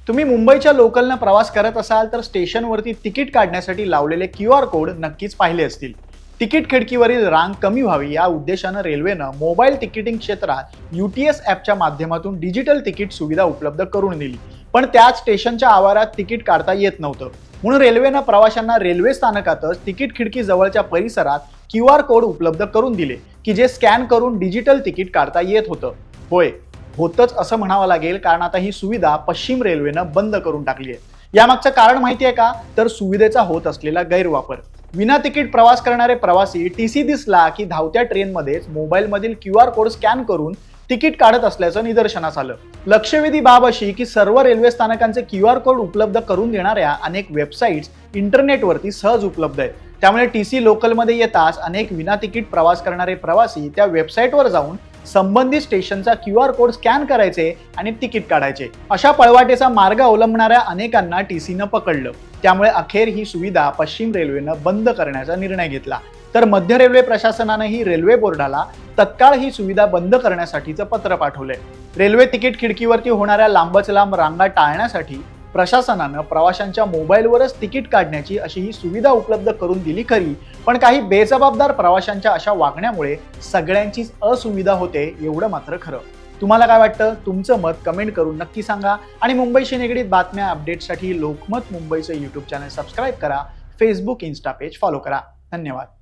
तुम्ही मुंबईच्या लोकलने प्रवास करत असाल तर स्टेशनवरती तिकीट काढण्यासाठी लावलेले QR कोड नक्कीच पाहिले असतील। तिकीट खिडकीवरील रांग कमी व्हावी या उद्देशाने रेल्वेनं मोबाईल तिकीटिंग क्षेत्रात UTS ॲपच्या माध्यमातून डिजिटल तिकीट सुविधा उपलब्ध करून दिली। पण त्याच स्टेशनच्या आवारात तिकीट काढता येत नव्हतं, म्हणून रेल्वेनं प्रवाशांना रेल्वे स्थानकातच तिकीट खिडकी जवळच्या परिसरात QR कोड उपलब्ध करून दिले की जे स्कॅन करून डिजिटल तिकीट काढता येत होतं। होय, होतच असं म्हणावं लागेल, कारण आता ही सुविधा पश्चिम रेल्वेनं बंद करून टाकली आहे। यामागचं कारण माहिती आहे का? तर सुविधेचा होत असलेला गैरवापर। विना तिकीट प्रवास करणारे प्रवासी TC दिसला की धावत्या ट्रेनमध्येच मोबाईलमधील QR कोड स्कॅन करून तिकीट काढत असल्याचं निदर्शनास आलं। लक्षवेधी बाब अशी की सर्व रेल्वे स्थानकांचे QR कोड उपलब्ध करून देणाऱ्या अनेक वेबसाईट्स इंटरनेटवरती सहज उपलब्ध आहेत। त्यामुळे TC लोकलमध्ये येताच अनेक विना तिकीट प्रवास करणारे प्रवासी त्या वेबसाईटवर जाऊन संबंधित स्टेशनचा QR कोड स्कॅन करायचे आणि तिकीट काढायचे। अशा पळवाटेचा मार्ग अवलंबणाऱ्या अनेकांना TCनं पकडलं। त्यामुळे अखेर ही सुविधा पश्चिम रेल्वेनं बंद करण्याचा निर्णय घेतला। तर मध्य रेल्वे प्रशासनानंही रेल्वे बोर्डाला तत्काळ ही सुविधा बंद करण्यासाठीचं पत्र पाठवलंय। रेल्वे तिकीट खिडकीवरती होणाऱ्या लांबच लांब रांगा टाळण्यासाठी प्रशासनानं प्रवाशांच्या मोबाईलवरच तिकीट काढण्याची अशी ही सुविधा उपलब्ध करून दिली खरी, पण काही बेजबाबदार प्रवाशांच्या अशा वागण्यामुळे सगळ्यांचीच असुविधा होते, एवढं मात्र खरं। तुम्हाला काय वाटतं? तुमचं मत कमेंट करून नक्की सांगा आणि मुंबईशी निगडीत बातम्या अपडेटसाठी लोकमत मुंबईचं YouTube चॅनल सबस्क्राईब करा, Facebook, Insta पेज फॉलो करा। धन्यवाद।